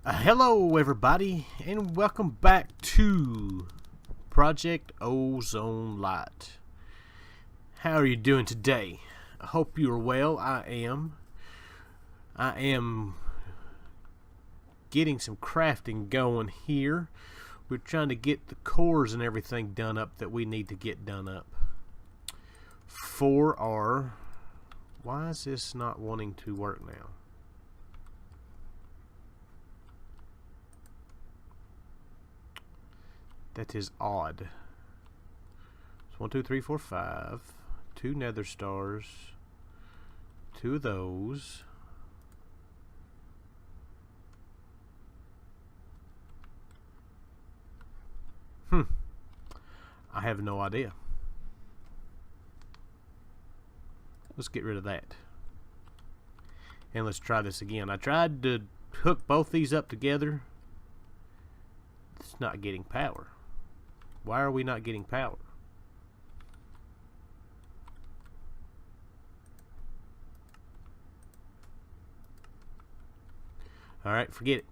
Hello everybody and welcome back to Project Ozone Lite. How are you doing today? I hope you are well. I am getting some crafting going here. We're trying to get the cores and everything done up that we need to get done up for our... Why is this not wanting to work now? That is odd. It's 1, 2, 3, 4, 5. 2 nether stars. 2 of those. I have no idea. Let's get rid of that. And let's try this again. I tried to hook both these up together. It's not getting power. Why are we not getting power? Alright, forget it.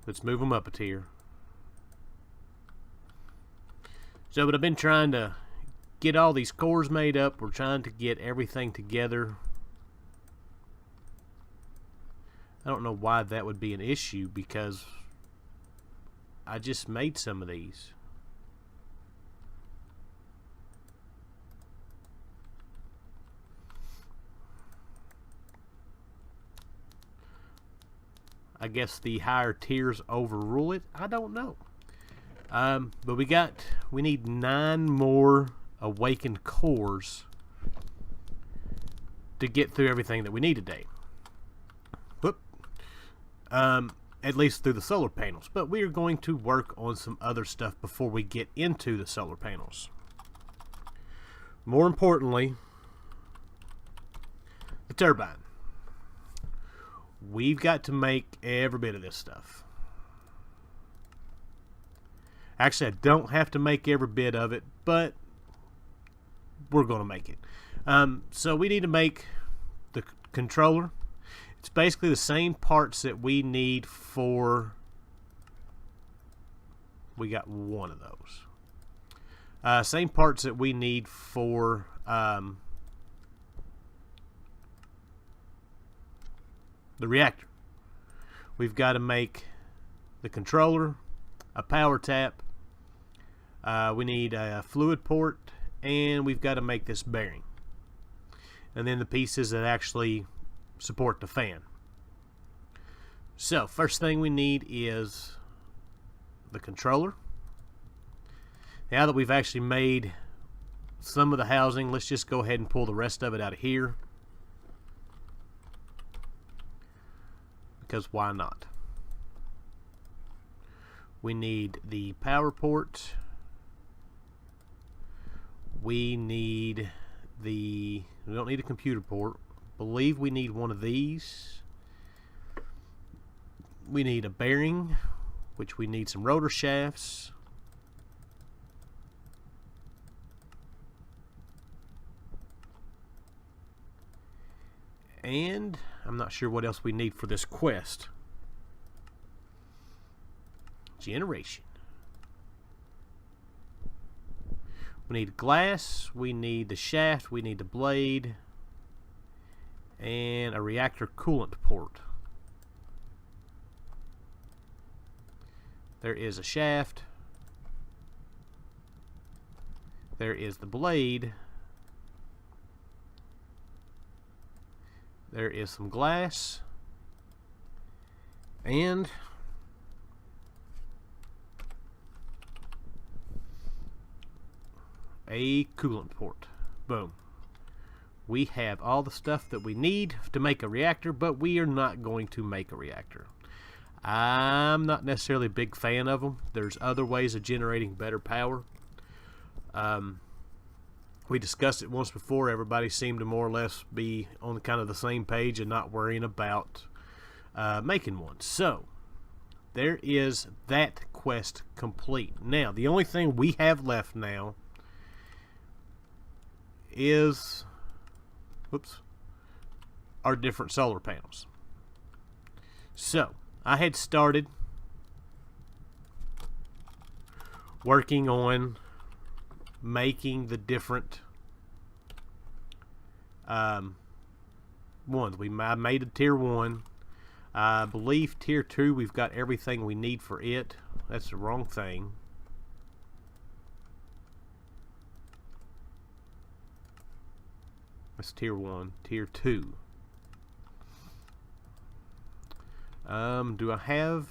Let's move them up a tier. So, but I've been trying to get all these cores made up. We're trying to get everything together. I don't know why that would be an issue, because I just made some of these. I guess the higher tiers overrule it. I don't know. But we need 9 more awakened cores to get through everything that we need today. Whoop. At least through the solar panels. But we are going to work on some other stuff before we get into the solar panels. More importantly, the turbine. We've got to make every bit of this stuff. Actually, I don't have to make every bit of it, but we're going to make it. So we need to make the controller. It's basically the same parts that we need for... We got one of those. Same parts that we need for... the reactor. We've got to make the controller, a power tap, we need a fluid port, and we've got to make this bearing. And then the pieces that actually support the fan. So, first thing we need is the controller. Now that we've actually made some of the housing, let's just go ahead and pull the rest of it out of here. Because why not? We need the power port. We don't need a computer port. Believe we need one of these. We need a bearing, which we need some rotor shafts. And I'm not sure what else we need for this quest. Generation. We need glass, we need the shaft, we need the blade, and a reactor coolant port. There is a shaft. There is the blade. There is some glass. And a coolant port. Boom. We have all the stuff that we need to make a reactor, but we are not going to make a reactor. I'm not necessarily a big fan of them. There's other ways of generating better power. We discussed it once before. Everybody seemed to more or less be on kind of the same page and not worrying about making one. So there is that quest complete. Now, the only thing we have left now is our different solar panels. So I had started working on making the different ones. I made a tier 1. I believe tier 2 we've got everything we need for it. That's the wrong thing. That's tier 1. Tier 2. Do I have...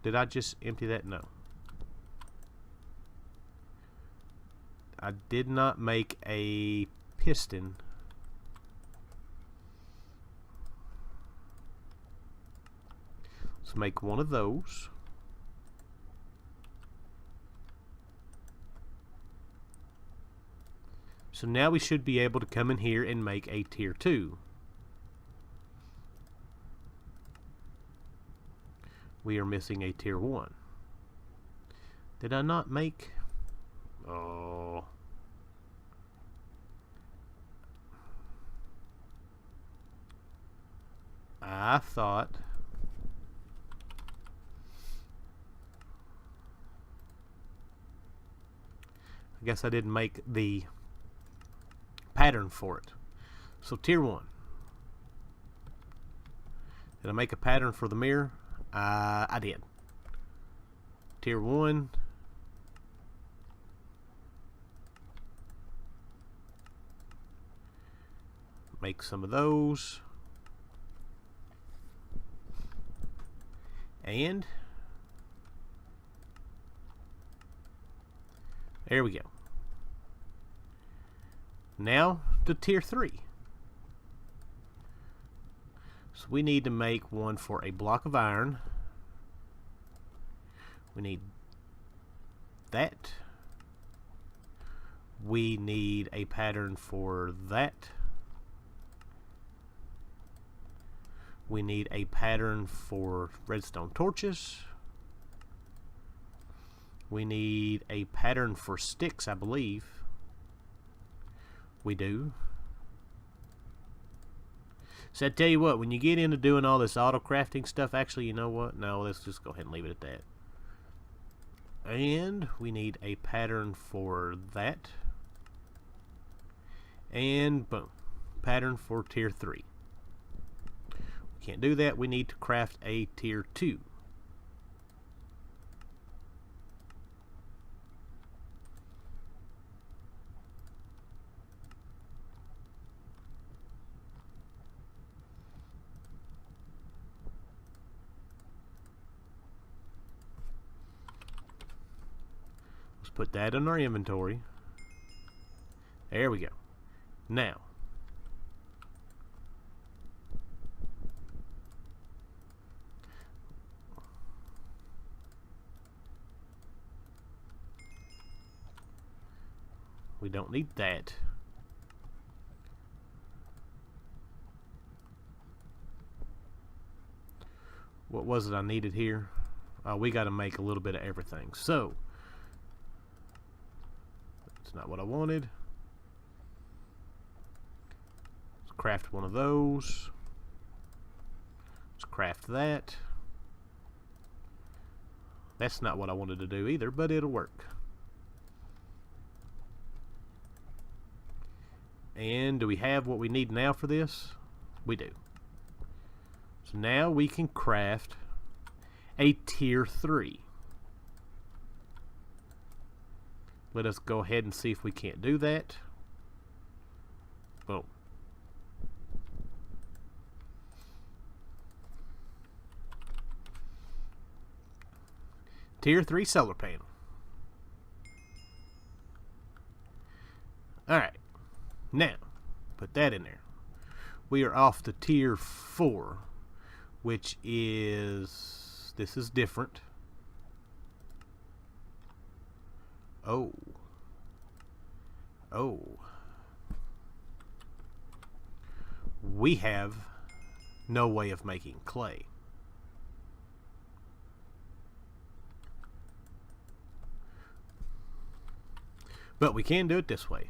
Did I just empty that? No. I did not make a piston. Let's make one of those. So now we should be able to come in here and make a tier 2. We are missing a tier 1. Did I not make... Oh... I thought... I guess I didn't make the pattern for it. So tier 1. Did I make a pattern for the mirror? I did. Tier 1. Make some of those. And there we go. Now to tier 3. So we need to make one for a block of iron. We need that. We need a pattern for that. We need a pattern for redstone torches. We need a pattern for sticks, I believe. We do. So I tell you what, when you get into doing all this auto crafting stuff, actually, you know what? No, let's just go ahead and leave it at that. And we need a pattern for that. And boom. Pattern for tier 3. We can't do that. We need to craft a tier 2. Put that in our inventory. There we go. Now, we don't need that. What was it I needed here? We got to make a little bit of everything. So, it's not what I wanted. Let's craft one of those. Let's craft that. That's not what I wanted to do either, but it'll work. And do we have what we need now for this? We do. So now we can craft a tier 3. Let us go ahead and see if we can't do that. Boom. Tier 3 solar panel. Alright. Now, put that in there. We are off to tier 4, which is... This is different. Oh. Oh. We have no way of making clay. But we can do it this way.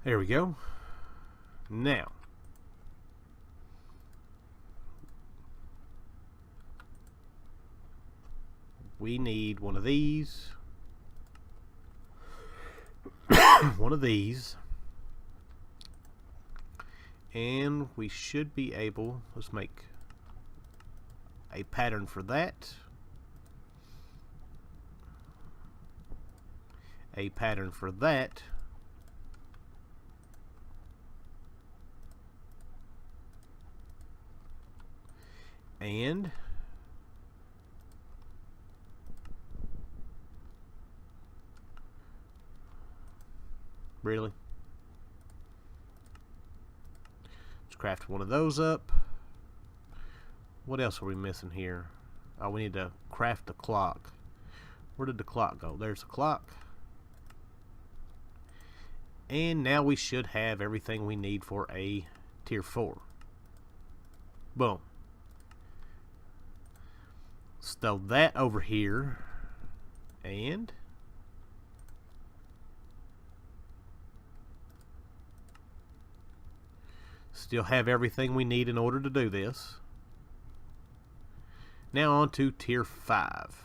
There we go. Now, we need one of these, one of these, and we should be able, let's make a pattern for that, a pattern for that, and really, let's craft one of those up. What else are we missing here? Oh, we need to craft the clock. Where did the clock go? There's the clock. And now we should have everything we need for a tier 4. Boom. Let's throw that over here. And still have everything we need in order to do this. Now on to tier 5.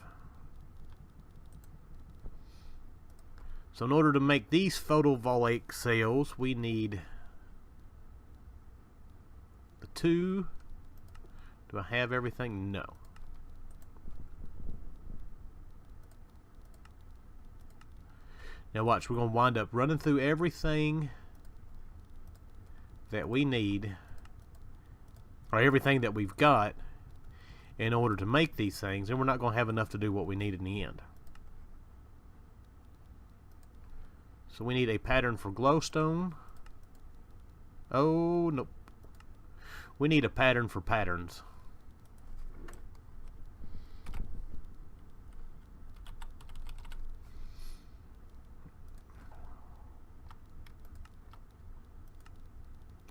So in order to make these photovoltaic cells, we need the 2. Do I have everything? No. Now watch, we're going to wind up running through everything that we need, or everything that we've got, in order to make these things, and we're not going to have enough to do what we need in the end. So we need a pattern for glowstone. Oh, nope. We need a pattern for patterns.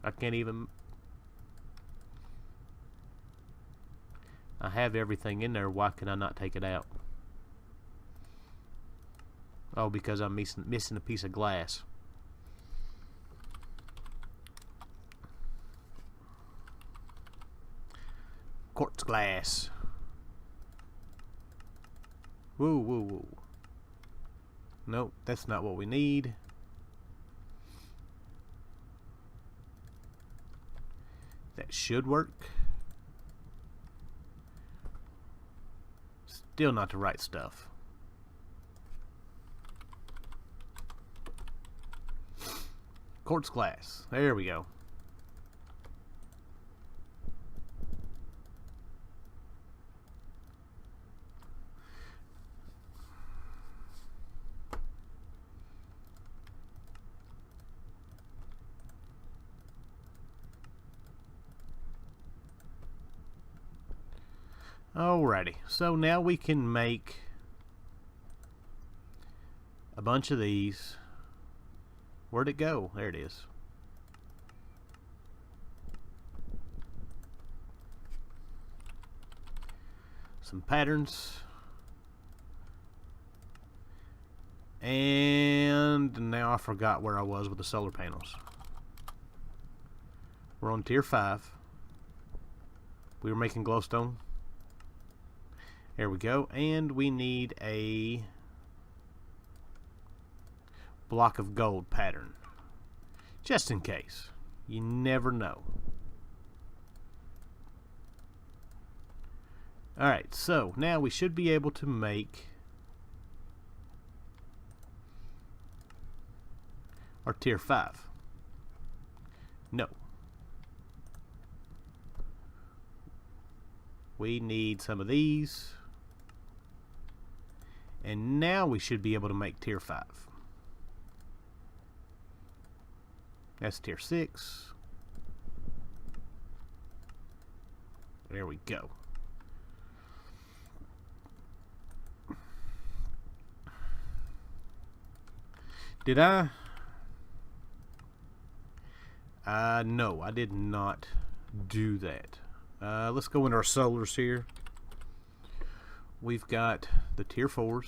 I can't even... I have everything in there. Why can I not take it out? Oh, because I'm missing a piece of glass. Quartz glass. Woo, woo, woo. Nope, that's not what we need. That should work. Still not the right stuff. Quartz glass. There we go. Alrighty, so now we can make a bunch of these. Where'd it go? There it is. Some patterns. And now I forgot where I was with the solar panels. We're on tier 5. We were making glowstone. There we go. And we need a block of gold pattern. Just in case. You never know. Alright, so now we should be able to make our tier 5. No. We need some of these. And now we should be able to make tier 5. That's tier 6. There we go. Did I? No, I did not do that. Let's go into our solars here. We've got the tier 4s.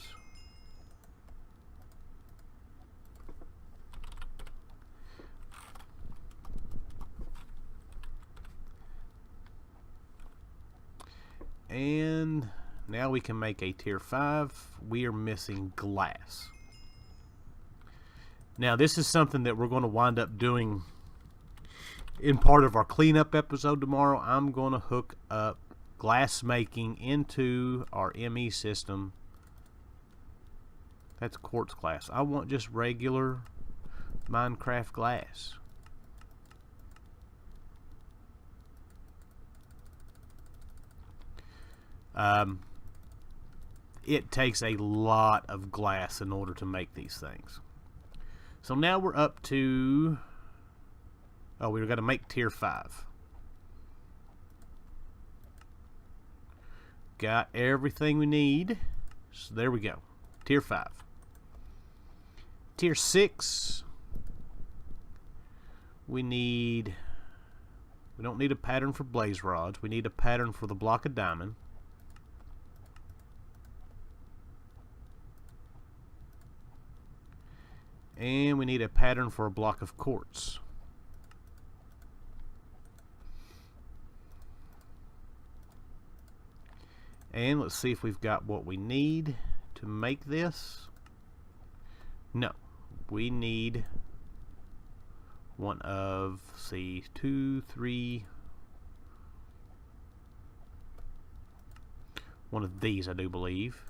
And now we can make a tier 5. We are missing glass. Now this is something that we're going to wind up doing in part of our cleanup episode tomorrow. I'm going to hook up glass making into our ME system. That's quartz glass. I want just regular Minecraft glass. It takes a lot of glass in order to make these things. So now we're up to, oh, we've got to make tier 5. Got everything we need. So there we go. Tier 5. Tier 6. We don't need a pattern for blaze rods. We need a pattern for the block of diamond. And we need a pattern for a block of quartz. And let's see if we've got what we need to make this. No, we need one of, see, 2, 3, one of these, I do believe.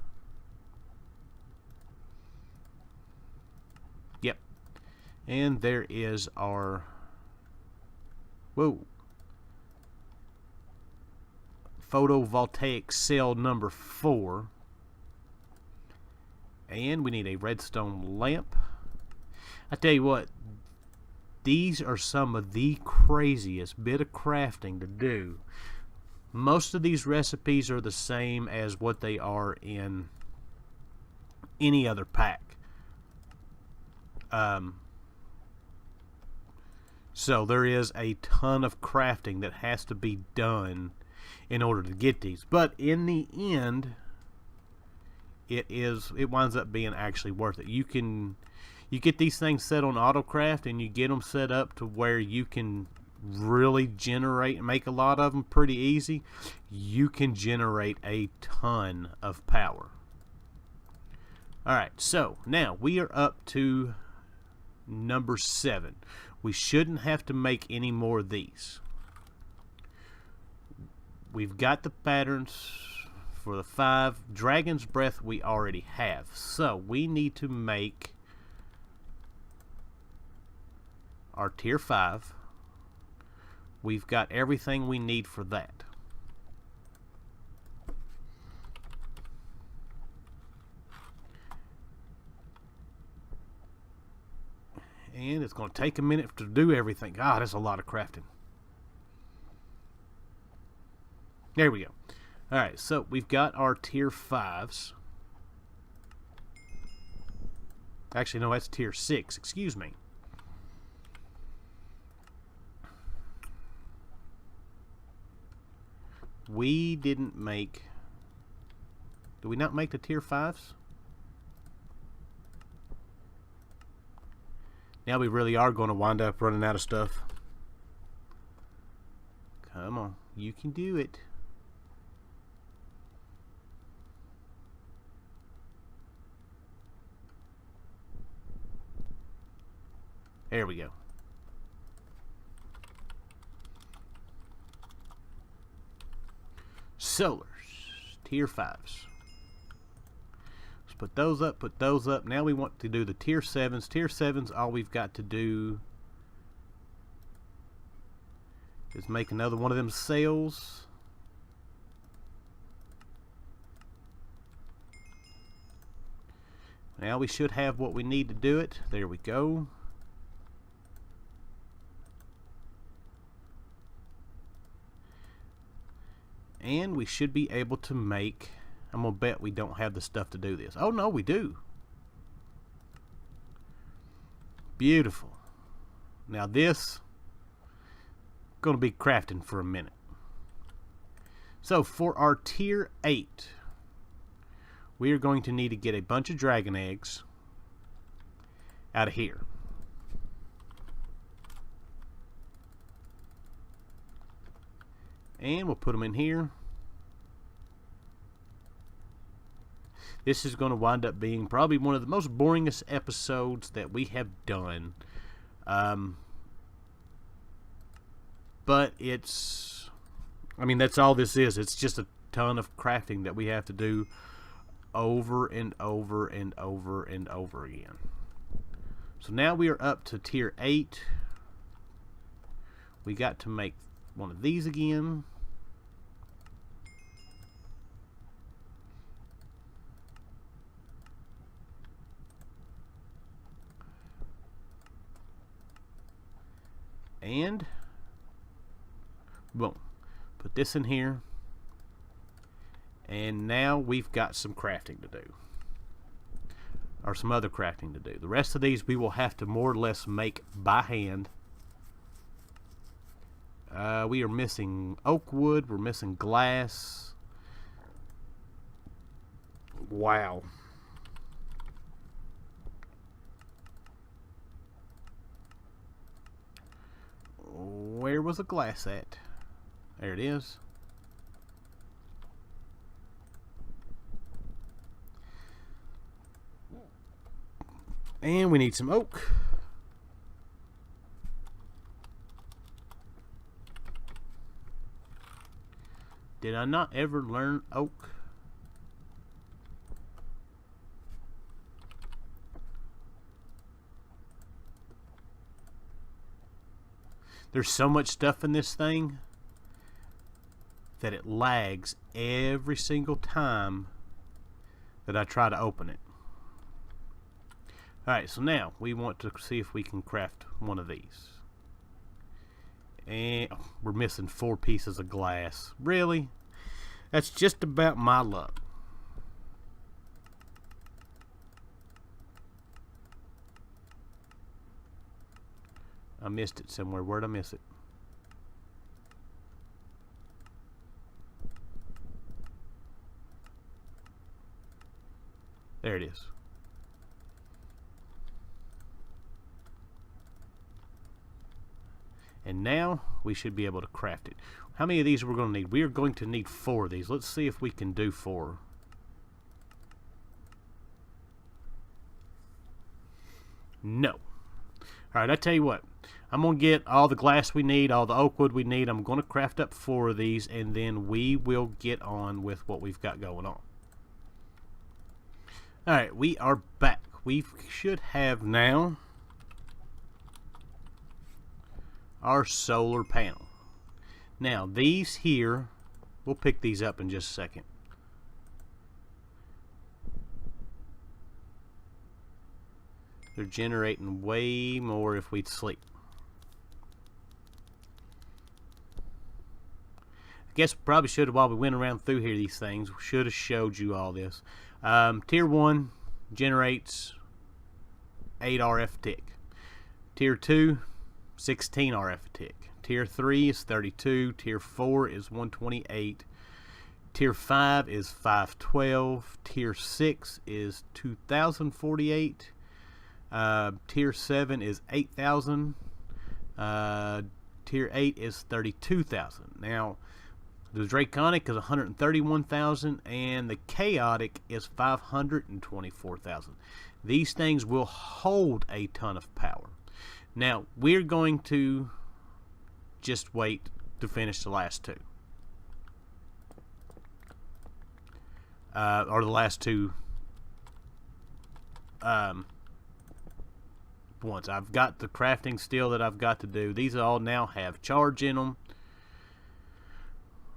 Yep. And there is our, whoa, photovoltaic cell number 4. And we need a redstone lamp. I tell you what, these are some of the craziest bit of crafting to do. Most of these recipes are the same as what they are in any other pack. So there is a ton of crafting that has to be done in order to get these. But in the end, it winds up being actually worth it. You get these things set on AutoCraft and you get them set up to where you can really generate and make a lot of them pretty easy. You can generate a ton of power. Alright, so now we are up to number 7. We shouldn't have to make any more of these. We've got the patterns for the 5. Dragon's Breath we already have. So we need to make our tier 5. We've got everything we need for that. And it's going to take a minute to do everything. God, that's a lot of crafting. There we go. Alright, so we've got our tier 5s. Actually, no, that's tier 6. Excuse me. We didn't make... Did we not make the tier 5s? Now we really are going to wind up running out of stuff. Come on, you can do it. There we go. Solars, tier 5s. Put those up, put those up. Now we want to do the tier 7s. Tier 7s, all we've got to do is make another one of them cells. Now we should have what we need to do it. There we go. And we should be able to make... I'm going to bet we don't have the stuff to do this. Oh, no, we do. Beautiful. Now this, going to be crafting for a minute. So for our tier 8, we are going to need to get a bunch of dragon eggs out of here. And we'll put them in here. this is going to wind up being probably one of the most boringest episodes that we have done. But it's, I mean, that's all this is. It's just a ton of crafting that we have to do over and over and over and over again. So now we are up to tier 8. We got to make one of these again. And boom, put this in here, and now we've got some crafting to do, or some other crafting to do. The rest of these we will have to more or less make by hand. We are missing oak wood, we're missing glass. Wow. Where was the glass at? There it is. And we need some oak. Did I not ever learn oak? There's so much stuff in this thing that it lags every single time that I try to open it. Alright, so now we want to see if we can craft one of these. And we're missing 4 pieces of glass. Really? That's just about my luck. I missed it somewhere. Where'd I miss it? There it is. And now we should be able to craft it. How many of these are we going to need? We are going to need 4 of these. Let's see if we can do 4. No. Alright, I tell you what. I'm going to get all the glass we need, all the oak wood we need. I'm going to craft up 4 of these, and then we will get on with what we've got going on. Alright, we are back. We should have now our solar panel. Now, these here, we'll pick these up in just a second. They're generating way more if we'd sleep. I guess we probably should have, while we went around through here, these things, we should have showed you all this. Tier 1 generates 8 RF tick. Tier 2, 16 RF tick. Tier 3 is 32. Tier 4 is 128. Tier 5 is 512. Tier 6 is 2048. Tier 7 is 8,000. Tier 8 is 32,000. Now, the Draconic is 131,000, and the Chaotic is 524,000. These things will hold a ton of power. Now, we're going to just wait to finish the last 2. Or the last 2 ones. I've got the crafting still that I've got to do. These all now have charge in them.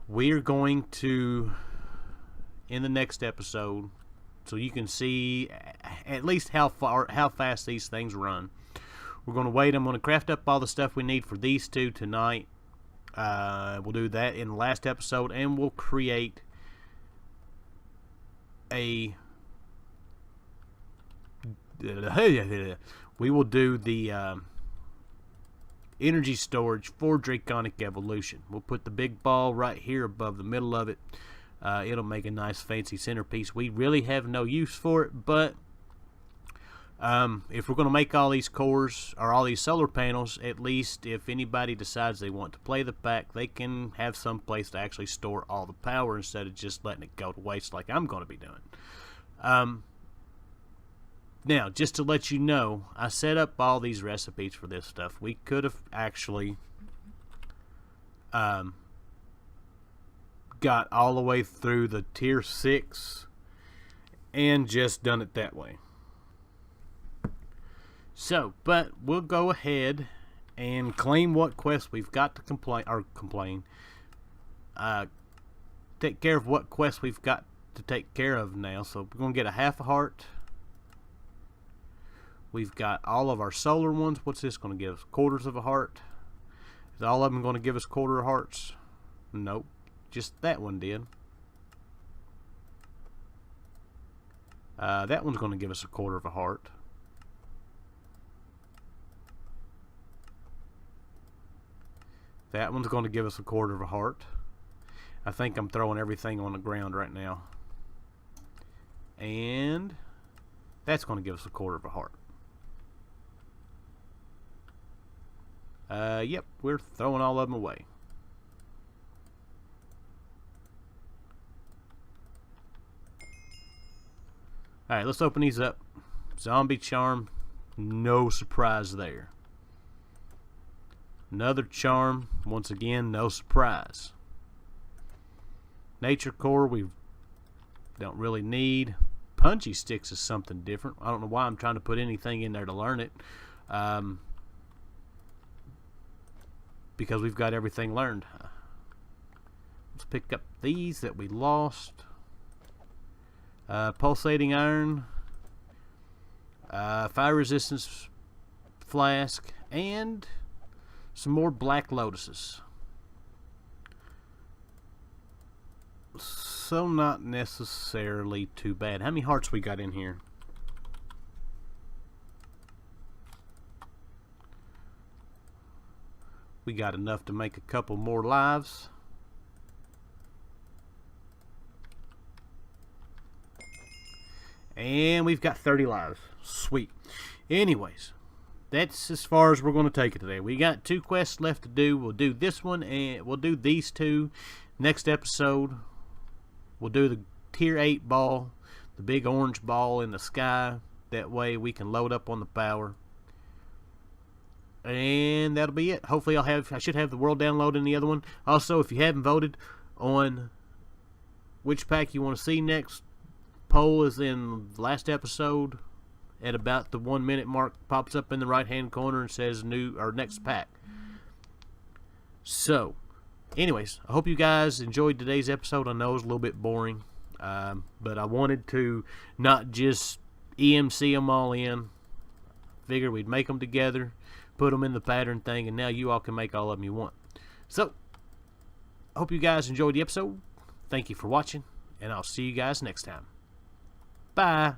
We're going to, in the next episode, so you can see at least how fast these things run. We're going to wait. I'm going to craft up all the stuff we need for these 2 tonight. We'll do that in the last episode, and we'll create a... We will do the energy storage for Draconic Evolution. We'll put the big ball right here above the middle of it. It'll make a nice fancy centerpiece. We really have no use for it, but if we're going to make all these cores or all these solar panels, at least if anybody decides they want to play the pack, they can have some place to actually store all the power instead of just letting it go to waste like I'm going to be doing. Now, just to let you know, I set up all these recipes for this stuff. We could have actually got all the way through the tier 6 and just done it that way. So, but we'll go ahead and claim what quest we've got to take care of what quest we've got to take care of now. So we're going to get a half a heart. We've got all of our solar ones. What's this going to give us? Quarters of a heart. Is all of them going to give us quarter of hearts? Nope. Just that one did. That one's going to give us a quarter of a heart. That one's going to give us a quarter of a heart. I think I'm throwing everything on the ground right now. And that's going to give us a quarter of a heart. Yep, we're throwing all of them away. Alright, let's open these up. Zombie charm, no surprise there. Another charm, once again, no surprise. Nature core, we don't really need. Punchy sticks is something different. I don't know why I'm trying to put anything in there to learn it. Because we've got everything learned. Let's pick up these that we lost. Pulsating iron, fire resistance flask, and some more black lotuses. So not necessarily too bad. How many hearts we got in here? We got enough to make a couple more lives. And we've got 30 lives. Sweet. Anyways, that's as far as we're going to take it today. We got 2 quests left to do. We'll do this one and we'll do these 2. Next episode, we'll do the tier 8 ball, the big orange ball in the sky. That way we can load up on the power. And that'll be it. Hopefully I should have the world download in the other one. Also, if you haven't voted on which pack you want to see next, poll is in the last episode at about the 1 minute mark. Pops up in the right hand corner and says new or next pack. So anyways, I hope you guys enjoyed today's episode. I know it was a little bit boring, but I wanted to not just EMC them all in. Figured we'd make them together, put them in the pattern thing, and now you all can make all of them you want. So I hope you guys enjoyed the episode. Thank you for watching, and I'll see you guys next time. Bye.